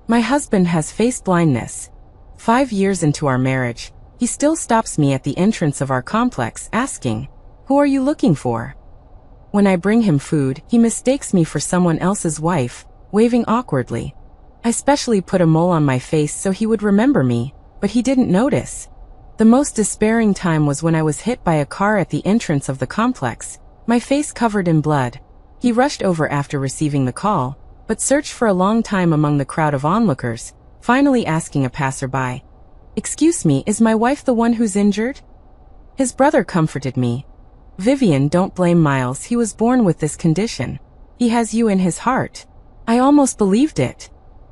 My husband has face blindness. 5 years into our marriage, he still stops me at the entrance of our complex, asking, "Who are you looking for?" When I bring him food, he mistakes me for someone else's wife, waving awkwardly. I specially put a mole on my face so he would remember me, but he didn't notice. The most despairing time was when I was hit by a car at the entrance of the complex, my face covered in blood. He rushed over after receiving the call, but searched for a long time among the crowd of onlookers, finally asking a passerby, "Excuse me, is my wife the one who's injured?" His brother comforted me. "Vivian, don't blame Miles, he was born with this condition. He has you in his heart." I almost believed it.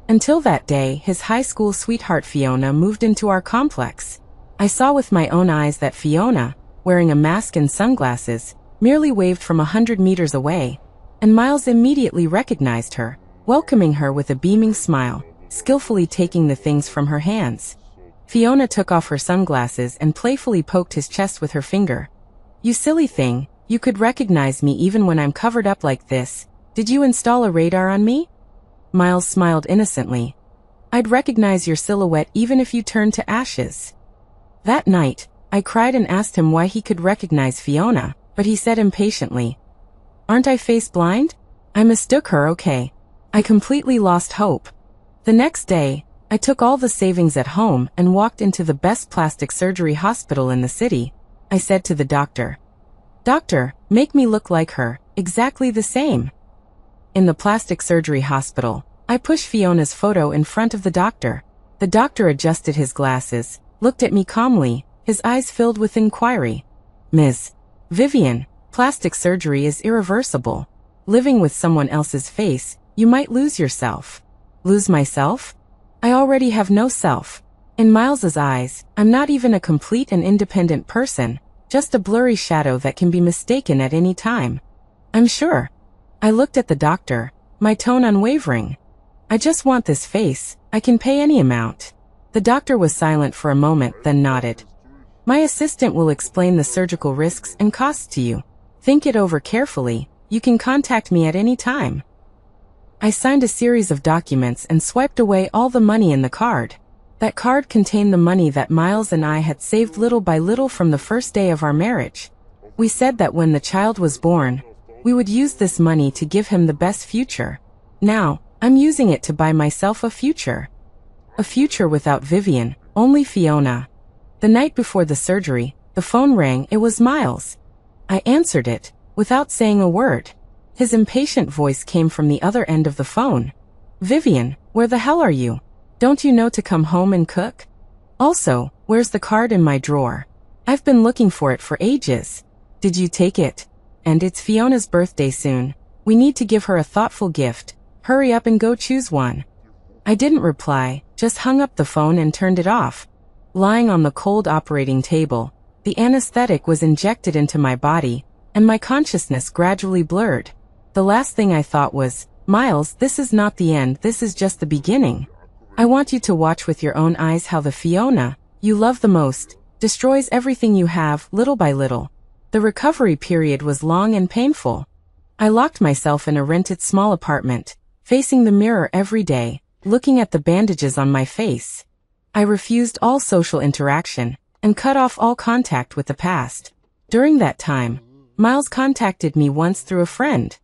Until that day, his high school sweetheart Fiona moved into our complex. I saw with my own eyes that Fiona, wearing a mask and sunglasses, merely waved from 100 meters away, and Miles immediately recognized her, welcoming her with a beaming smile, skillfully taking the things from her hands. Fiona took off her sunglasses and playfully poked his chest with her finger. "You silly thing, you could recognize me even when I'm covered up like this. Did you install a radar on me?" Miles smiled innocently. "I'd recognize your silhouette even if you turned to ashes." That night, I cried and asked him why he could recognize Fiona, but he said impatiently, "Aren't I face blind? I mistook her, okay." I completely lost hope. The next day, I took all the savings at home and walked into the best plastic surgery hospital in the city. I said to the doctor, "Doctor, make me look like her, exactly the same." In the plastic surgery hospital, I pushed Fiona's photo in front of the doctor. The doctor adjusted his glasses, looked at me calmly, his eyes filled with inquiry. "Ms. Vivian, plastic surgery is irreversible. Living with someone else's face, you might lose yourself." Lose myself? I already have no self. In Miles's eyes, I'm not even a complete and independent person, just a blurry shadow that can be mistaken at any time. I'm sure. I looked at the doctor, my tone unwavering. "I just want this face, I can pay any amount." The doctor was silent for a moment, then nodded. "My assistant will explain the surgical risks and costs to you. Think it over carefully, you can contact me at any time." I signed a series of documents and swiped away all the money in the card. That card contained the money that Miles and I had saved little by little from the first day of our marriage. We said that when the child was born, we would use this money to give him the best future. Now, I'm using it to buy myself a future. A future without Vivian, only Fiona. The night before the surgery, the phone rang. It was Miles. I answered it, without saying a word. His impatient voice came from the other end of the phone. "Vivian, where the hell are you? Don't you know to come home and cook? Also, where's the card in my drawer? I've been looking for it for ages. Did you take it? And it's Fiona's birthday soon. We need to give her a thoughtful gift. Hurry up and go choose one." I didn't reply, just hung up the phone and turned it off. Lying on the cold operating table, the anesthetic was injected into my body, and my consciousness gradually blurred. The last thing I thought was, "Miles, this is not the end, this is just the beginning. I want you to watch with your own eyes how the Fiona you love the most destroys everything you have, little by little." The recovery period was long and painful. I locked myself in a rented small apartment, facing the mirror every day, looking at the bandages on my face. I refused all social interaction and cut off all contact with the past. During that time, Miles contacted me once through a friend.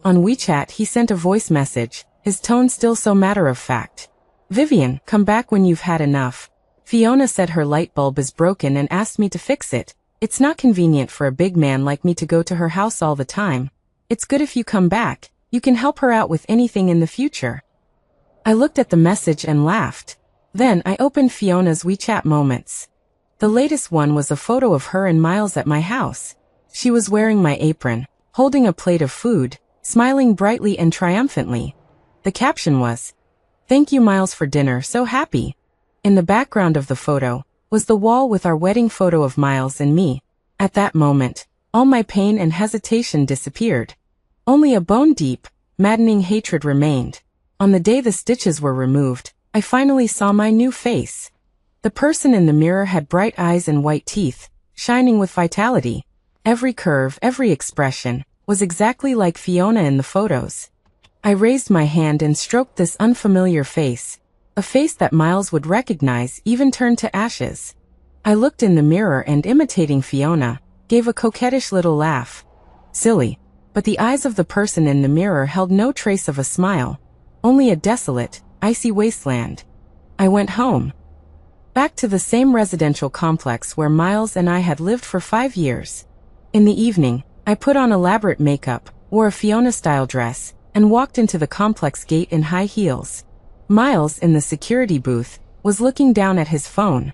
On WeChat, he sent a voice message, his tone still so matter-of-fact. "Vivian, come back when you've had enough. Fiona said her light bulb is broken and asked me to fix it. It's not convenient for a big man like me to go to her house all the time. It's good if you come back, you can help her out with anything in the future." I looked at the message and laughed. Then I opened Fiona's WeChat moments. The latest one was a photo of her and Miles at my house. She was wearing my apron, holding a plate of food, smiling brightly and triumphantly. The caption was, "Thank you Miles for dinner, so happy." In the background of the photo was the wall with our wedding photo of Miles and me. At that moment, all my pain and hesitation disappeared. Only a bone-deep, maddening hatred remained. On the day the stitches were removed, I finally saw my new face. The person in the mirror had bright eyes and white teeth, shining with vitality. Every curve, every expression, was exactly like Fiona in the photos. I raised my hand and stroked this unfamiliar face. A face that Miles would recognize even turned to ashes. I looked in the mirror and, imitating Fiona, gave a coquettish little laugh. Silly. But the eyes of the person in the mirror held no trace of a smile, only a desolate, icy wasteland. I went home. Back to the same residential complex where Miles and I had lived for 5 years. In the evening, I put on elaborate makeup, wore a Fiona-style dress, and walked into the complex gate in high heels. Miles, in the security booth, was looking down at his phone.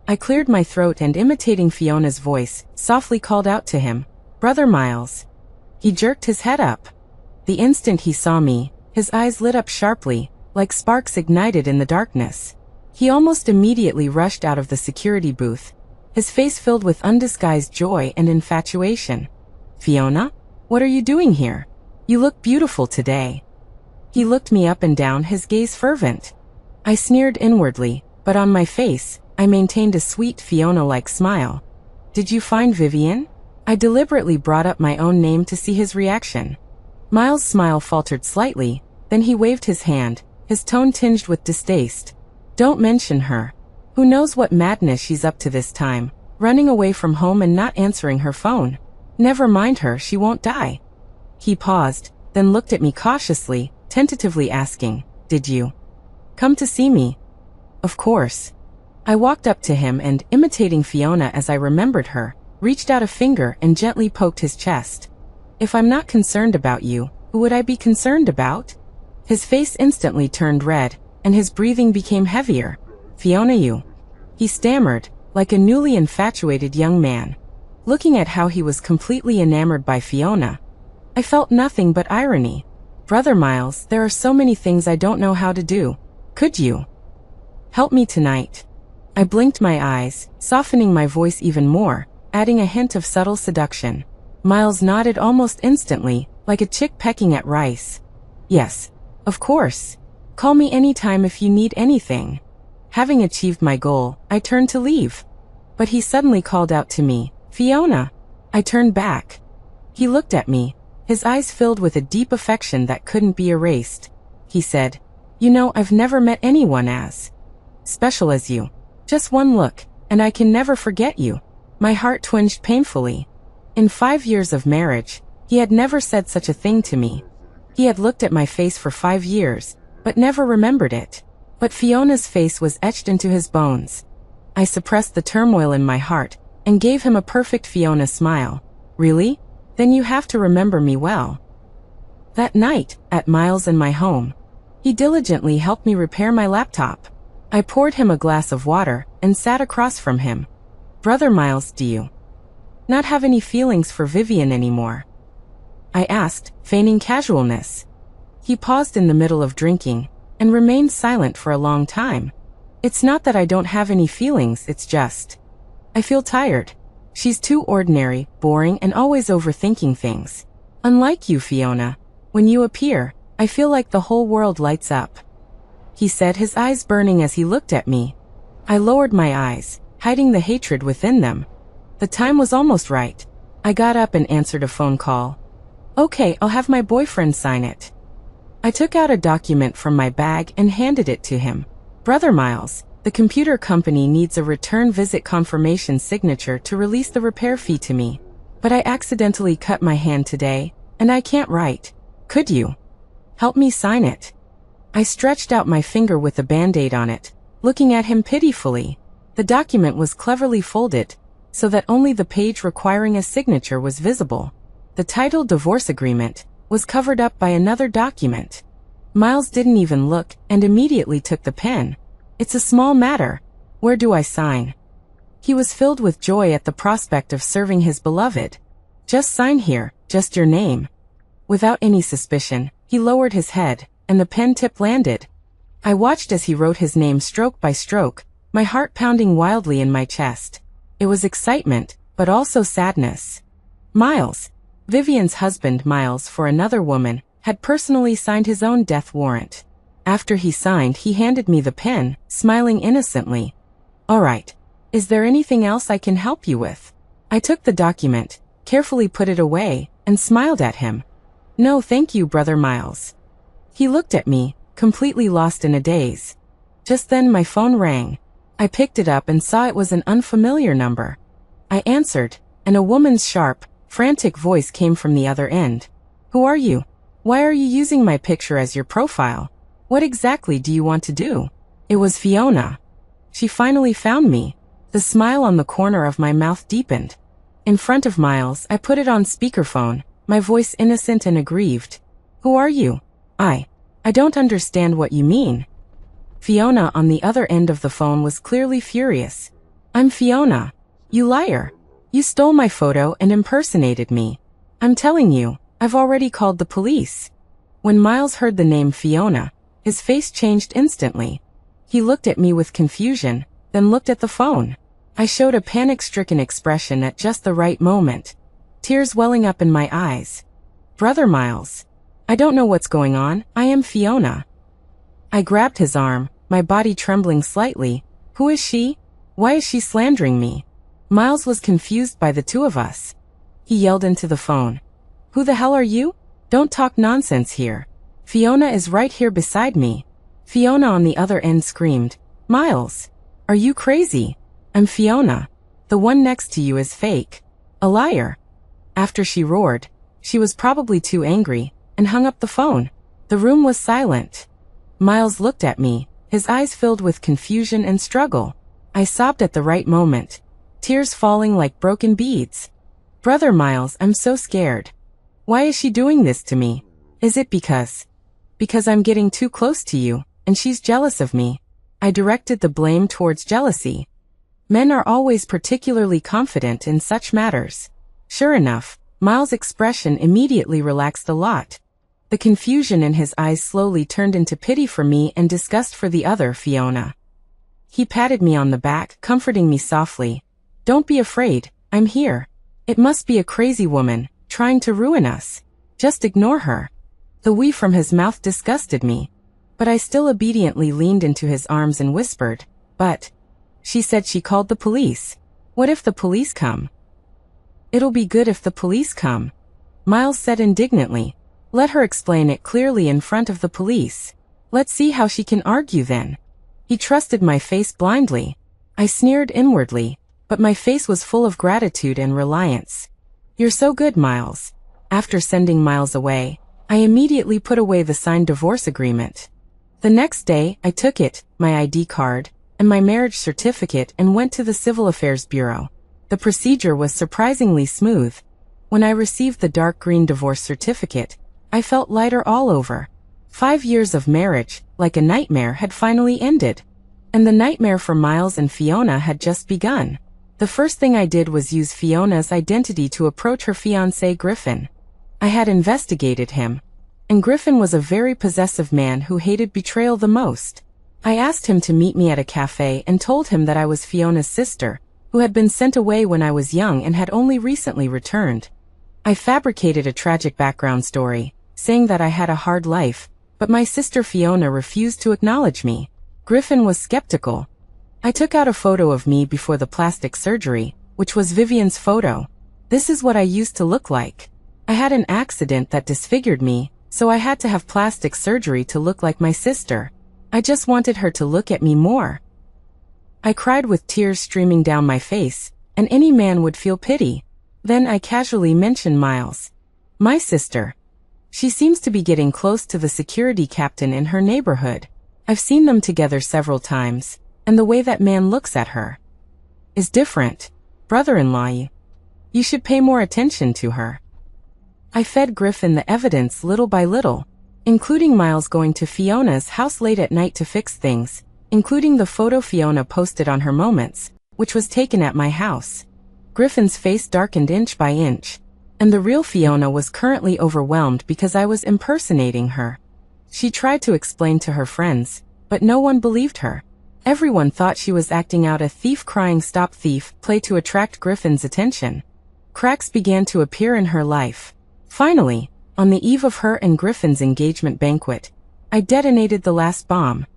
I cleared my throat and, imitating Fiona's voice, softly called out to him, "Brother Miles." He jerked his head up. The instant he saw me, his eyes lit up sharply, like sparks ignited in the darkness. He almost immediately rushed out of the security booth, his face filled with undisguised joy and infatuation. "Fiona? What are you doing here? You look beautiful today." He looked me up and down, his gaze fervent. I sneered inwardly, but on my face, I maintained a sweet Fiona-like smile. "Did you find Vivian?" I deliberately brought up my own name to see his reaction. Miles' smile faltered slightly, then he waved his hand, his tone tinged with distaste. "Don't mention her. Who knows what madness she's up to this time, running away from home and not answering her phone. Never mind her, she won't die." He paused, then looked at me cautiously, tentatively asking, "Did you come to see me?" "Of course." I walked up to him and, imitating Fiona as I remembered her, reached out a finger and gently poked his chest. "If I'm not concerned about you, who would I be concerned about?" His face instantly turned red, and his breathing became heavier. "Fiona, you," he stammered, like a newly infatuated young man. Looking at how he was completely enamored by Fiona, I felt nothing but irony. "Brother Miles, there are so many things I don't know how to do. Could you help me tonight?" I blinked my eyes, softening my voice even more, adding a hint of subtle seduction. Miles nodded almost instantly, like a chick pecking at rice. "Yes, of course. Call me anytime if you need anything." Having achieved my goal, I turned to leave. But he suddenly called out to me, "Fiona." I turned back. He looked at me, his eyes filled with a deep affection that couldn't be erased. He said, "You know, I've never met anyone as special as you. Just one look, and I can never forget you." My heart twinged painfully. In 5 years of marriage, he had never said such a thing to me. He had looked at my face for 5 years, but never remembered it. But Fiona's face was etched into his bones. I suppressed the turmoil in my heart, and gave him a perfect Fiona smile. "Really? Then you have to remember me well." That night, at Miles and my home, he diligently helped me repair my laptop. I poured him a glass of water, and sat across from him. "Brother Miles, do you not have any feelings for Vivian anymore?" I asked, feigning casualness. He paused in the middle of drinking, and remained silent for a long time. "It's not that I don't have any feelings, it's just I feel tired. She's too ordinary, boring, and always overthinking things. Unlike you, Fiona, when you appear, I feel like the whole world lights up," he said, his eyes burning as he looked at me. I lowered my eyes, hiding the hatred within them. The time was almost right. I got up and answered a phone call. "Okay, I'll have my boyfriend sign it." I took out a document from my bag and handed it to him. "Brother Miles, the computer company needs a return visit confirmation signature to release the repair fee to me. But I accidentally cut my hand today, and I can't write. Could you help me sign it?" I stretched out my finger with a band-aid on it, looking at him pitifully. The document was cleverly folded, so that only the page requiring a signature was visible. The title "Divorce Agreement" was covered up by another document. Miles didn't even look, and immediately took the pen. "It's a small matter. Where do I sign?" He was filled with joy at the prospect of serving his beloved. "Just sign here, just your name." Without any suspicion, he lowered his head, and the pen tip landed. I watched as he wrote his name stroke by stroke, my heart pounding wildly in my chest. It was excitement, but also sadness. Miles, Vivian's husband Miles, for another woman, had personally signed his own death warrant. After he signed, he handed me the pen, smiling innocently. "All right. Is there anything else I can help you with?" I took the document, carefully put it away, and smiled at him. "No, thank you, Brother Miles." He looked at me, completely lost in a daze. Just then my phone rang. I picked it up and saw it was an unfamiliar number. I answered, and a woman's sharp, frantic voice came from the other end. Who are you? Why are you using my picture as your profile? What exactly do you want to do? It was Fiona. She finally found me. The smile on the corner of my mouth deepened. In front of Miles, I put it on speakerphone, my voice innocent and aggrieved. Who are you? I don't understand what you mean. Fiona on the other end of the phone was clearly furious. I'm Fiona. You liar. You stole my photo and impersonated me. I'm telling you, I've already called the police. When Miles heard the name Fiona, his face changed instantly. He looked at me with confusion, then looked at the phone. I showed a panic-stricken expression at just the right moment, tears welling up in my eyes. Brother Miles, I don't know what's going on. I am Fiona. I grabbed his arm, my body trembling slightly. Who is she? Why is she slandering me? Miles was confused by the two of us. He yelled into the phone. Who the hell are you? Don't talk nonsense here. Fiona is right here beside me. Fiona on the other end screamed. Miles, are you crazy? I'm Fiona. The one next to you is fake. A liar. After she roared, she was probably too angry, and hung up the phone. The room was silent. Miles looked at me, his eyes filled with confusion and struggle. I sobbed at the right moment, tears falling like broken beads. Brother Miles, I'm so scared. Why is she doing this to me? Is it because I'm getting too close to you, and she's jealous of me? I directed the blame towards jealousy. Men are always particularly confident in such matters. Sure enough, Miles' expression immediately relaxed a lot. The confusion in his eyes slowly turned into pity for me and disgust for the other Fiona. He patted me on the back, comforting me softly. Don't be afraid, I'm here. It must be a crazy woman, trying to ruin us. Just ignore her. The "we" from his mouth disgusted me, but I still obediently leaned into his arms and whispered, But she said she called the police. What if the police come? It'll be good if the police come, Miles said indignantly. Let her explain it clearly in front of the police. Let's see how she can argue then. He trusted my face blindly. I sneered inwardly, but my face was full of gratitude and reliance. You're so good, Miles. After sending Miles away, I immediately put away the signed divorce agreement. The next day, I took it, my ID card, and my marriage certificate and went to the Civil Affairs Bureau. The procedure was surprisingly smooth. When I received the dark green divorce certificate, I felt lighter all over. 5 years of marriage, like a nightmare, had finally ended. And the nightmare for Miles and Fiona had just begun. The first thing I did was use Fiona's identity to approach her fiancé Griffin. I had investigated him, and Griffin was a very possessive man who hated betrayal the most. I asked him to meet me at a cafe and told him that I was Fiona's sister, who had been sent away when I was young and had only recently returned. I fabricated a tragic background story, saying that I had a hard life, but my sister Fiona refused to acknowledge me. Griffin was skeptical. I took out a photo of me before the plastic surgery, which was Vivian's photo. This is what I used to look like. I had an accident that disfigured me, so I had to have plastic surgery to look like my sister. I just wanted her to look at me more. I cried with tears streaming down my face, and any man would feel pity. Then I casually mentioned Miles. My sister. She seems to be getting close to the security captain in her neighborhood. I've seen them together several times, and the way that man looks at her is different. Brother-in-law, you should pay more attention to her. I fed Griffin the evidence little by little, including Miles going to Fiona's house late at night to fix things, including the photo Fiona posted on her Moments, which was taken at my house. Griffin's face darkened inch by inch, and the real Fiona was currently overwhelmed because I was impersonating her. She tried to explain to her friends, but no one believed her. Everyone thought she was acting out a thief crying "stop thief" play to attract Griffin's attention. Cracks began to appear in her life. Finally, on the eve of her and Griffin's engagement banquet, I detonated the last bomb.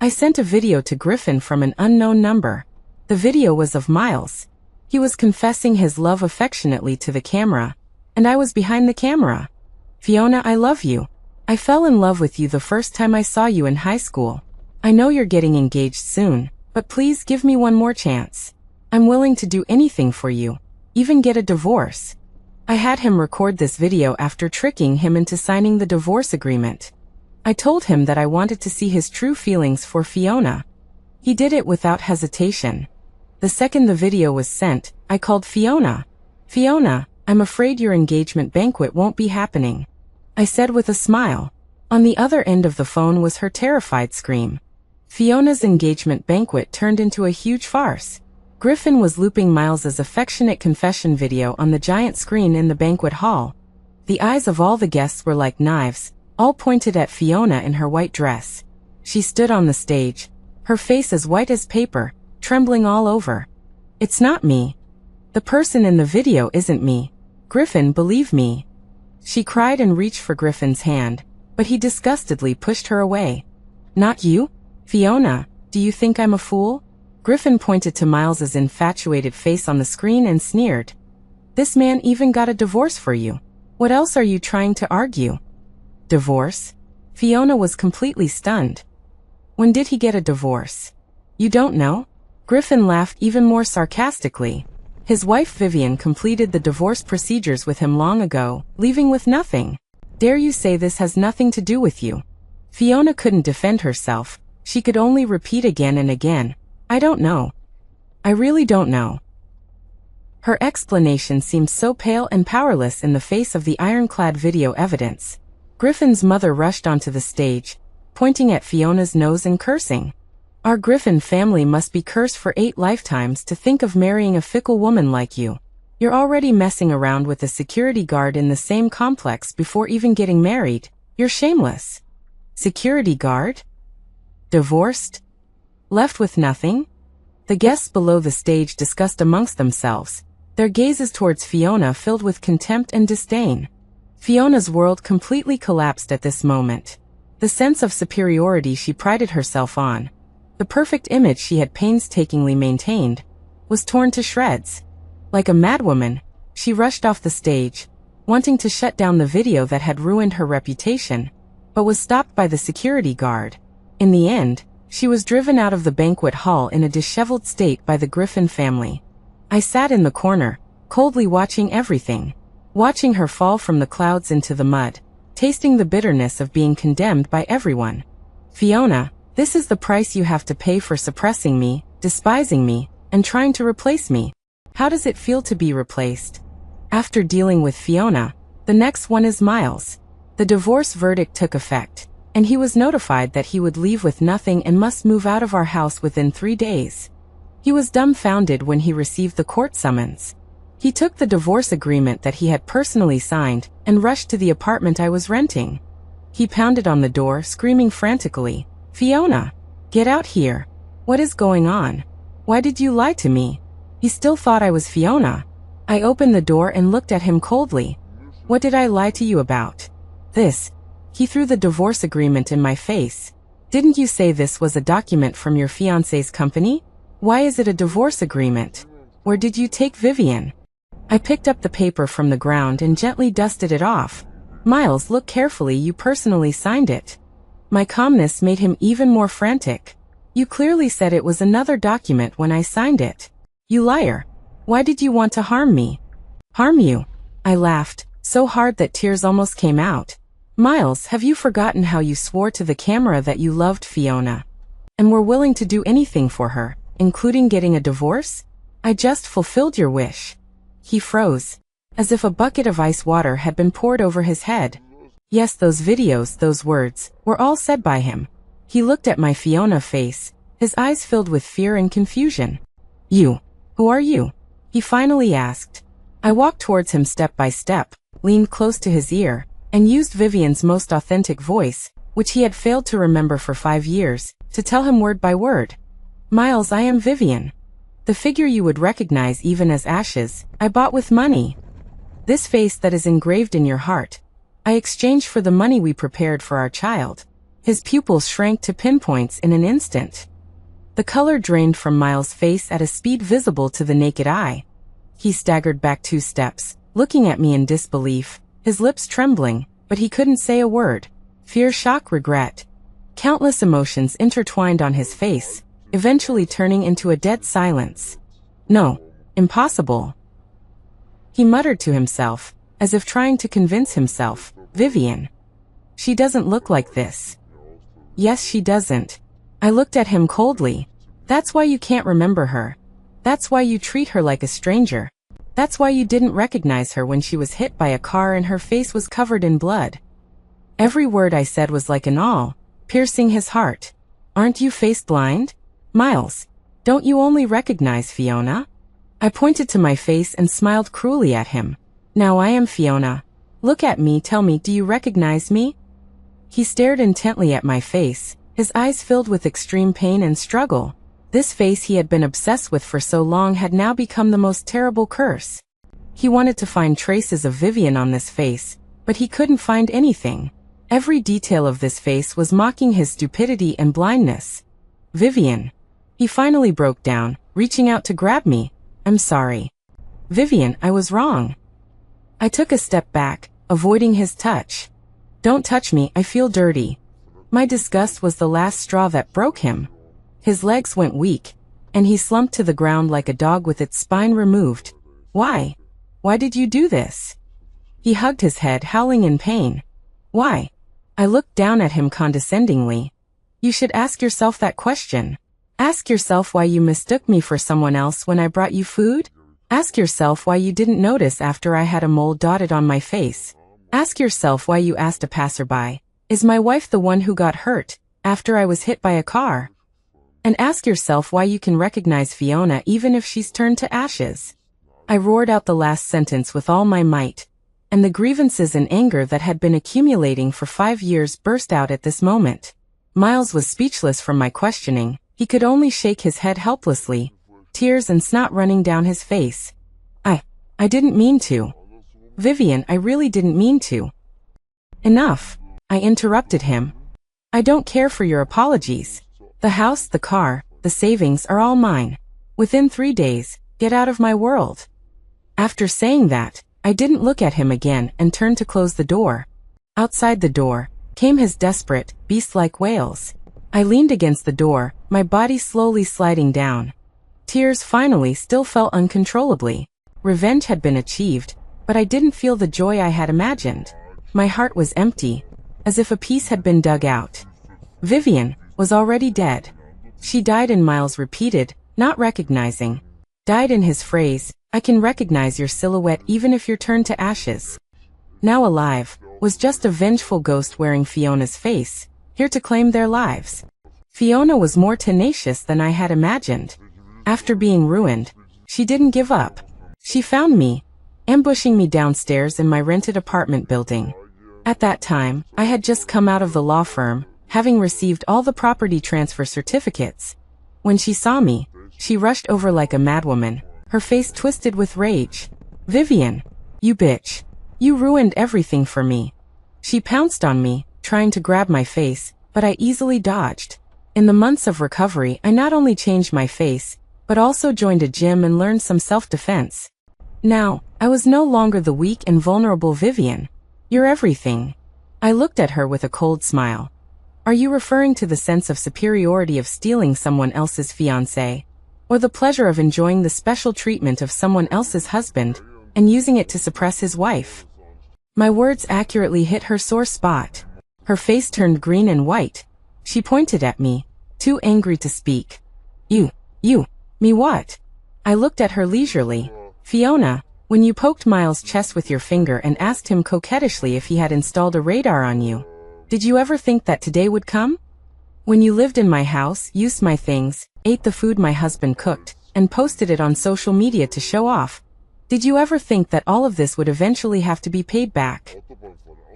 I sent a video to Griffin from an unknown number. The video was of Miles. He was confessing his love affectionately to the camera, and I was behind the camera. Fiona, I love you. I fell in love with you the first time I saw you in high school. I know you're getting engaged soon, but please give me one more chance. I'm willing to do anything for you, even get a divorce. I had him record this video after tricking him into signing the divorce agreement. I told him that I wanted to see his true feelings for Fiona. He did it without hesitation. The second the video was sent, I called Fiona. Fiona, I'm afraid your engagement banquet won't be happening, I said with a smile. On the other end of the phone was her terrified scream. Fiona's engagement banquet turned into a huge farce. Griffin was looping Miles's affectionate confession video on the giant screen in the banquet hall. The eyes of all the guests were like knives, all pointed at Fiona in her white dress. She stood on the stage, her face as white as paper, trembling all over. It's not me. The person in the video isn't me. Griffin, believe me. She cried and reached for Griffin's hand, but he disgustedly pushed her away. Not you? Fiona, do you think I'm a fool? Griffin pointed to Miles's infatuated face on the screen and sneered. This man even got a divorce for you. What else are you trying to argue? Divorce? Fiona was completely stunned. When did he get a divorce? You don't know? Griffin laughed even more sarcastically. His wife Vivian completed the divorce procedures with him long ago, leaving with nothing. Dare you say this has nothing to do with you? Fiona couldn't defend herself. She could only repeat again and again, I don't know. I really don't know. Her explanation seemed so pale and powerless in the face of the ironclad video evidence. Griffin's mother rushed onto the stage, pointing at Fiona's nose and cursing. Our Griffin family must be cursed for 8 lifetimes to think of marrying a fickle woman like you. You're already messing around with a security guard in the same complex before even getting married. You're shameless. Security guard? Divorced? Left with nothing? The guests below the stage discussed amongst themselves, their gazes towards Fiona filled with contempt and disdain. Fiona's world completely collapsed at this moment. The sense of superiority she prided herself on, the perfect image she had painstakingly maintained, was torn to shreds. Like a madwoman, she rushed off the stage, wanting to shut down the video that had ruined her reputation, but was stopped by the security guard. In the end, she was driven out of the banquet hall in a disheveled state by the Griffin family. I sat in the corner, coldly watching everything, watching her fall from the clouds into the mud, tasting the bitterness of being condemned by everyone. Fiona, this is the price you have to pay for suppressing me, despising me, and trying to replace me. How does it feel to be replaced? After dealing with Fiona, the next one is Miles. The divorce verdict took effect, and he was notified that he would leave with nothing and must move out of our house within 3 days. He was dumbfounded when he received the court summons. He took the divorce agreement that he had personally signed and rushed to the apartment I was renting. He pounded on the door, screaming frantically, Fiona, get out here. What is going on? Why did you lie to me? He still thought I was Fiona. I opened the door and looked at him coldly. What did I lie to you about? This. He threw the divorce agreement in my face. Didn't you say this was a document from your fiancé's company? Why is it a divorce agreement? Where did you take Vivian? I picked up the paper from the ground and gently dusted it off. Miles, look carefully, you personally signed it. My calmness made him even more frantic. You clearly said it was another document when I signed it. You liar. Why did you want to harm me? Harm you? I laughed, so hard that tears almost came out. Miles, have you forgotten how you swore to the camera that you loved Fiona and were willing to do anything for her, including getting a divorce? I just fulfilled your wish. He froze, as if a bucket of ice water had been poured over his head. Yes, those videos, those words, were all said by him. He looked at my Fiona face, his eyes filled with fear and confusion. You, who are you? He finally asked. I walked towards him step by step, leaned close to his ear, and used Vivian's most authentic voice, which he had failed to remember for 5 years, to tell him word by word. Miles, I am Vivian. The figure you would recognize even as ashes, I bought with money. This face that is engraved in your heart, I exchanged for the money we prepared for our child. His pupils shrank to pinpoints in an instant. The color drained from Miles' face at a speed visible to the naked eye. He staggered back 2 steps, looking at me in disbelief, his lips trembling, but he couldn't say a word. Fear, shock, regret. Countless emotions intertwined on his face, eventually turning into a dead silence. No, impossible. He muttered to himself, as if trying to convince himself, Vivian. She doesn't look like this. Yes, she doesn't. I looked at him coldly. That's why you can't remember her. That's why you treat her like a stranger. That's why you didn't recognize her when she was hit by a car and her face was covered in blood. Every word I said was like an awl, piercing his heart. Aren't you face blind? Miles, don't you only recognize Fiona? I pointed to my face and smiled cruelly at him. Now I am Fiona. Look at me, tell me, do you recognize me? He stared intently at my face, his eyes filled with extreme pain and struggle. This face he had been obsessed with for so long had now become the most terrible curse. He wanted to find traces of Vivian on this face, but he couldn't find anything. Every detail of this face was mocking his stupidity and blindness. Vivian. He finally broke down, reaching out to grab me. I'm sorry. Vivian, I was wrong. I took a step back, avoiding his touch. Don't touch me, I feel dirty. My disgust was the last straw that broke him. His legs went weak, and he slumped to the ground like a dog with its spine removed. Why? Why did you do this? He hugged his head, howling in pain. Why? I looked down at him condescendingly. You should ask yourself that question. Ask yourself why you mistook me for someone else when I brought you food. Ask yourself why you didn't notice after I had a mole dotted on my face. Ask yourself why you asked a passerby, is my wife the one who got hurt, after I was hit by a car? And ask yourself why you can recognize Fiona even if she's turned to ashes. I roared out the last sentence with all my might, and the grievances and anger that had been accumulating for 5 years burst out at this moment. Miles was speechless from my questioning. He could only shake his head helplessly, tears and snot running down his face. I didn't mean to. Vivian, I really didn't mean to. Enough. I interrupted him. I don't care for your apologies. The house, the car, the savings are all mine. Within 3 days, get out of my world. After saying that, I didn't look at him again and turned to close the door. Outside the door came his desperate, beast-like wails. I leaned against the door, my body slowly sliding down. Tears finally still fell uncontrollably. Revenge had been achieved, but I didn't feel the joy I had imagined. My heart was empty, as if a piece had been dug out. Vivian was already dead. She died in Miles repeated, not recognizing. Died in his phrase, I can recognize your silhouette even if you're turned to ashes. Now alive, was just a vengeful ghost wearing Fiona's face, here to claim their lives. Fiona was more tenacious than I had imagined. After being ruined, she didn't give up. She found me, ambushing me downstairs in my rented apartment building. At that time, I had just come out of the law firm, having received all the property transfer certificates. When she saw me, she rushed over like a madwoman, her face twisted with rage. Vivian, you bitch. You ruined everything for me. She pounced on me, trying to grab my face, but I easily dodged. In the months of recovery, I not only changed my face, but also joined a gym and learned some self-defense. Now, I was no longer the weak and vulnerable Vivian. You're everything. I looked at her with a cold smile. Are you referring to the sense of superiority of stealing someone else's fiancé? Or the pleasure of enjoying the special treatment of someone else's husband, and using it to suppress his wife? My words accurately hit her sore spot. Her face turned green and white. She pointed at me, too angry to speak. Me what? I looked at her leisurely. Fiona, when you poked Miles' chest with your finger and asked him coquettishly if he had installed a radar on you, did you ever think that today would come? When you lived in my house, used my things, ate the food my husband cooked, and posted it on social media to show off, did you ever think that all of this would eventually have to be paid back?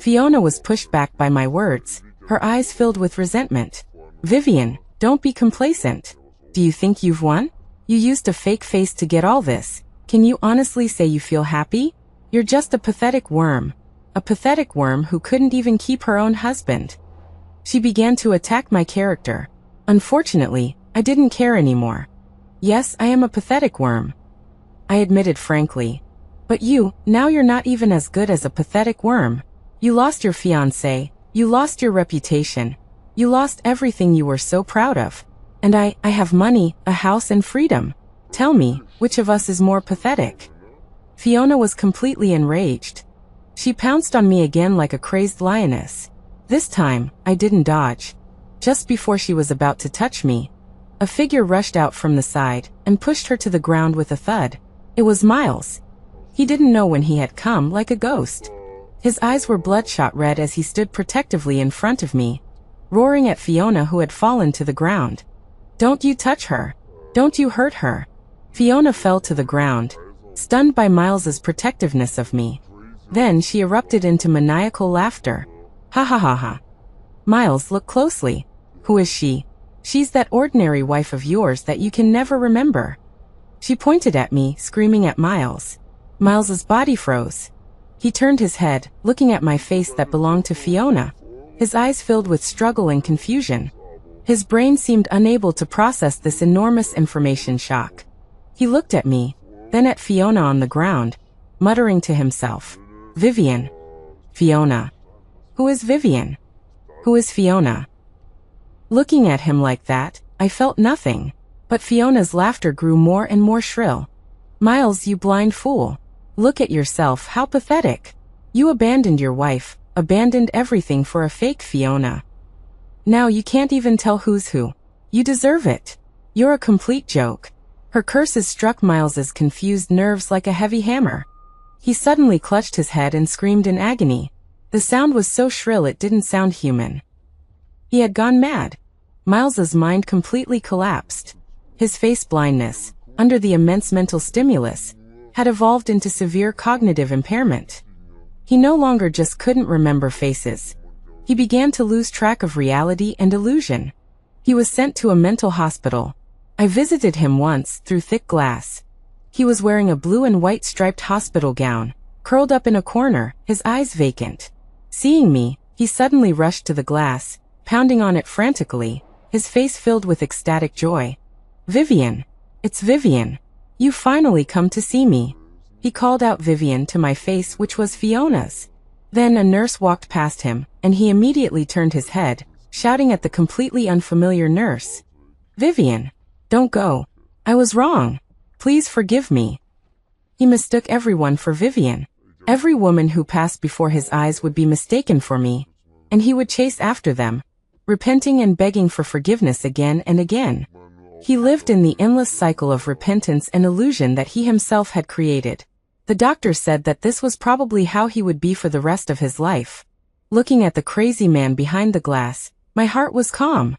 Fiona was pushed back by my words, her eyes filled with resentment. Vivian, don't be complacent. Do you think you've won? You used a fake face to get all this. Can you honestly say you feel happy? You're just a pathetic worm. A pathetic worm who couldn't even keep her own husband. She began to attack my character. Unfortunately, I didn't care anymore. Yes, I am a pathetic worm. I admitted frankly. But now you're not even as good as a pathetic worm. You lost your fiancé, you lost your reputation. You lost everything you were so proud of. And I have money, a house and freedom. Tell me, which of us is more pathetic? Fiona was completely enraged. She pounced on me again like a crazed lioness. This time, I didn't dodge. Just before she was about to touch me, a figure rushed out from the side and pushed her to the ground with a thud. It was Miles. He didn't know when he had come, like a ghost. His eyes were bloodshot red as he stood protectively in front of me, roaring at Fiona who had fallen to the ground. Don't you touch her. Don't you hurt her. Fiona fell to the ground, stunned by Miles's protectiveness of me. Then she erupted into maniacal laughter. Ha ha ha ha. Miles, look closely. Who is she? She's that ordinary wife of yours that you can never remember. She pointed at me, screaming at Miles. Miles's body froze. He turned his head, looking at my face that belonged to Fiona, his eyes filled with struggle and confusion. His brain seemed unable to process this enormous information shock. He looked at me, then at Fiona on the ground, muttering to himself, Vivian. Fiona. Who is Vivian? Who is Fiona? Looking at him like that, I felt nothing, but Fiona's laughter grew more and more shrill. Miles, you blind fool. Look at yourself, how pathetic. You abandoned your wife, abandoned everything for a fake Fiona. Now you can't even tell who's who. You deserve it. You're a complete joke. Her curses struck Miles's confused nerves like a heavy hammer. He suddenly clutched his head and screamed in agony. The sound was so shrill it didn't sound human. He had gone mad. Miles's mind completely collapsed. His face blindness, under the immense mental stimulus, had evolved into severe cognitive impairment. He no longer just couldn't remember faces. He began to lose track of reality and illusion. He was sent to a mental hospital. I visited him once through thick glass. He was wearing a blue and white striped hospital gown, curled up in a corner, his eyes vacant. Seeing me, he suddenly rushed to the glass, pounding on it frantically, his face filled with ecstatic joy. Vivian. It's Vivian. You finally come to see me. He called out Vivian to my face, which was Fiona's. Then a nurse walked past him, and he immediately turned his head, shouting at the completely unfamiliar nurse. Vivian. Don't go. I was wrong. Please forgive me. He mistook everyone for Vivian. Every woman who passed before his eyes would be mistaken for me, and he would chase after them, repenting and begging for forgiveness again and again. He lived in the endless cycle of repentance and illusion that he himself had created. The doctor said that this was probably how he would be for the rest of his life. Looking at the crazy man behind the glass, my heart was calm.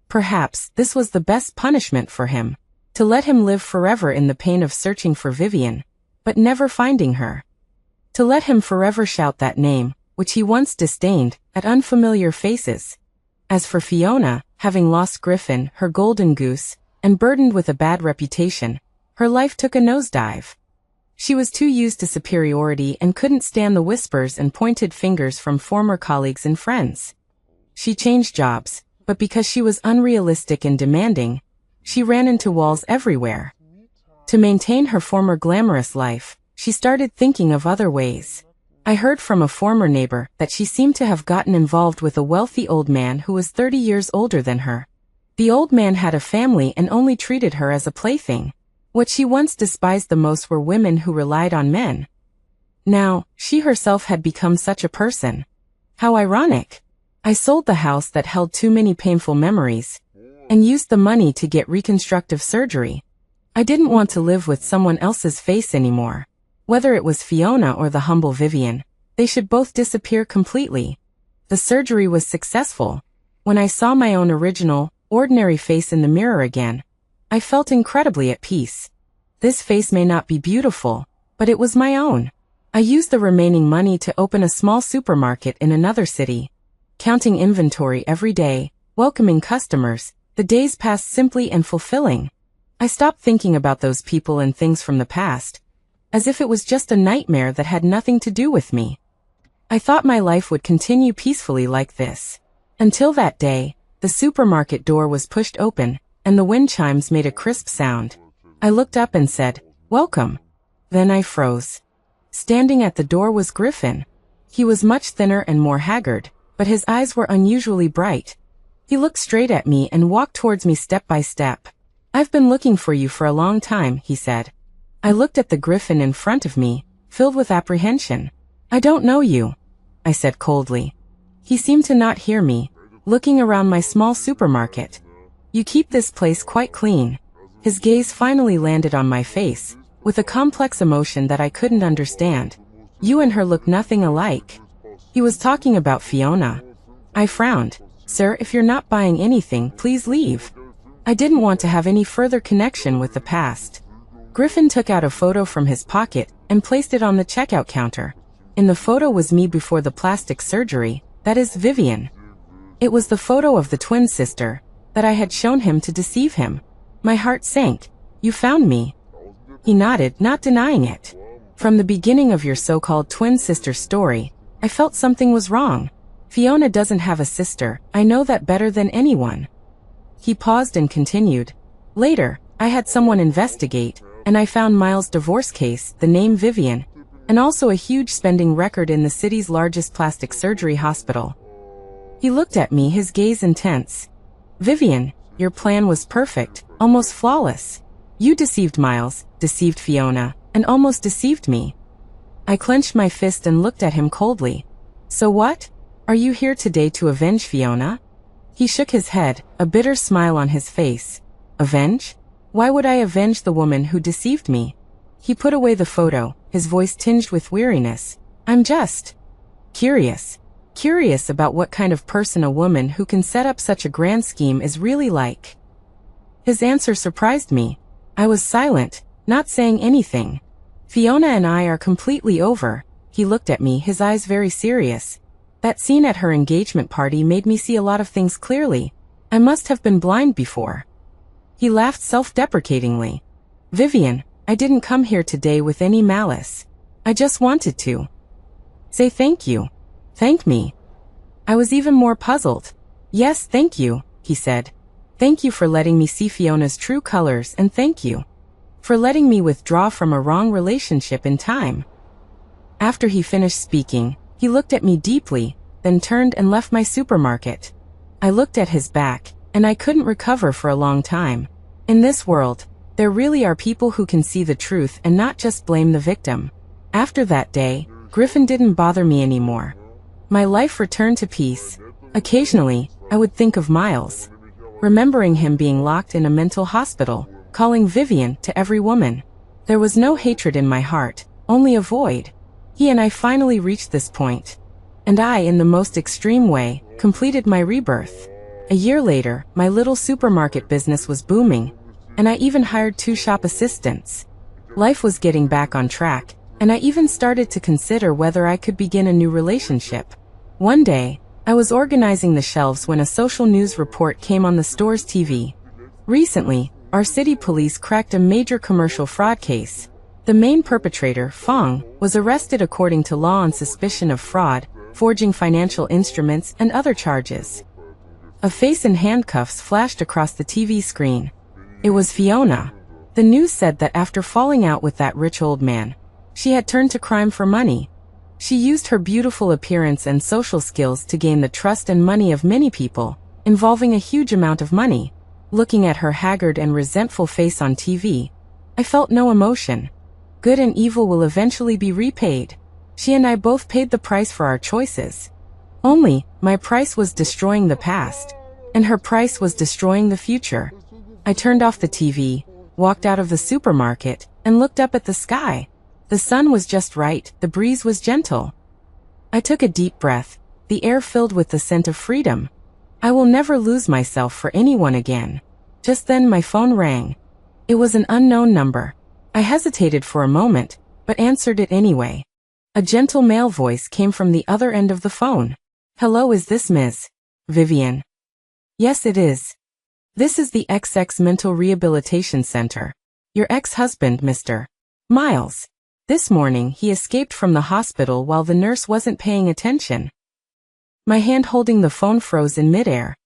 Perhaps this was the best punishment for him, to let him live forever in the pain of searching for Vivian, but never finding her. To let him forever shout that name, which he once disdained, at unfamiliar faces. As for Fiona, having lost Griffin, her golden goose, and burdened with a bad reputation, her life took a nosedive. She was too used to superiority and couldn't stand the whispers and pointed fingers from former colleagues and friends. She changed jobs, but because she was unrealistic and demanding, she ran into walls everywhere. To maintain her former glamorous life, she started thinking of other ways. I heard from a former neighbor that she seemed to have gotten involved with a wealthy old man who was 30 years older than her. The old man had a family and only treated her as a plaything. What she once despised the most were women who relied on men. Now, she herself had become such a person. How ironic. I sold the house that held too many painful memories, and used the money to get reconstructive surgery. I didn't want to live with someone else's face anymore. Whether it was Fiona or the humble Vivian, they should both disappear completely. The surgery was successful. When I saw my own original, ordinary face in the mirror again, I felt incredibly at peace. This face may not be beautiful, but it was my own. I used the remaining money to open a small supermarket in another city. Counting inventory every day, welcoming customers, the days passed simply and fulfilling. I stopped thinking about those people and things from the past, as if it was just a nightmare that had nothing to do with me. I thought my life would continue peacefully like this. Until that day, the supermarket door was pushed open, and the wind chimes made a crisp sound. I looked up and said, "Welcome." Then I froze. Standing at the door was Griffin. He was much thinner and more haggard, but his eyes were unusually bright. He looked straight at me and walked towards me step by step. "I've been looking for you for a long time," he said. I looked at the griffin in front of me, filled with apprehension. "I don't know you," I said coldly. He seemed to not hear me, looking around my small supermarket. "You keep this place quite clean." His gaze finally landed on my face, with a complex emotion that I couldn't understand. "You and her look nothing alike." He was talking about Fiona. I frowned. "Sir, if you're not buying anything, please leave." I didn't want to have any further connection with the past. Griffin took out a photo from his pocket and placed it on the checkout counter. In the photo was me before the plastic surgery, that is Vivian. It was the photo of the twin sister that I had shown him to deceive him. My heart sank. "You found me." He nodded, not denying it. "From the beginning of your so-called twin sister story, I felt something was wrong. Fiona doesn't have a sister, I know that better than anyone." He paused and continued. "Later, I had someone investigate, and I found Miles' divorce case, the name Vivian, and also a huge spending record in the city's largest plastic surgery hospital." He looked at me, his gaze intense. "Vivian, your plan was perfect, almost flawless. You deceived Miles, deceived Fiona, and almost deceived me." I clenched my fist and looked at him coldly. "So what? Are you here today to avenge Fiona?" He shook his head, a bitter smile on his face. "Avenge? Why would I avenge the woman who deceived me?" He put away the photo, his voice tinged with weariness. "I'm just curious. Curious about what kind of person a woman who can set up such a grand scheme is really like." His answer surprised me. I was silent, not saying anything. "Fiona and I are completely over." He looked at me, his eyes very serious. "That scene at her engagement party made me see a lot of things clearly. I must have been blind before." He laughed self-deprecatingly. "Vivian, I didn't come here today with any malice. I just wanted to say thank you." "Thank me?" I was even more puzzled. "Yes, thank you," he said. "Thank you for letting me see Fiona's true colors, and thank you for letting me withdraw from a wrong relationship in time." After he finished speaking, he looked at me deeply, then turned and left my supermarket. I looked at his back, and I couldn't recover for a long time. In this world, there really are people who can see the truth and not just blame the victim. After that day, Griffin didn't bother me anymore. My life returned to peace. Occasionally, I would think of Miles, remembering him being locked in a mental hospital, calling Vivian to every woman. There was no hatred in my heart, only a void. He and I finally reached this point. And I, in the most extreme way, completed my rebirth. A year later, my little supermarket business was booming, and I even hired 2 shop assistants. Life was getting back on track, and I even started to consider whether I could begin a new relationship. One day, I was organizing the shelves when a social news report came on the store's TV. Recently, our city police cracked a major commercial fraud case. The main perpetrator, Fong, was arrested according to law on suspicion of fraud, forging financial instruments, and other charges. A face in handcuffs flashed across the TV screen. It was Fiona. The news said that after falling out with that rich old man, she had turned to crime for money. She used her beautiful appearance and social skills to gain the trust and money of many people, involving a huge amount of money. Looking at her haggard and resentful face on TV, I felt no emotion. Good and evil will eventually be repaid. She and I both paid the price for our choices. Only, my price was destroying the past, and her price was destroying the future. I turned off the TV, walked out of the supermarket, and looked up at the sky. The sun was just right, the breeze was gentle. I took a deep breath, the air filled with the scent of freedom. I will never lose myself for anyone again. Just then my phone rang. It was an unknown number. I hesitated for a moment, but answered it anyway. A gentle male voice came from the other end of the phone. "Hello, is this Ms. Vivian?" "Yes, it is. This is the XX Mental Rehabilitation Center. Your ex-husband, Mr. Miles. This morning he escaped from the hospital while the nurse wasn't paying attention." My hand holding the phone froze in midair.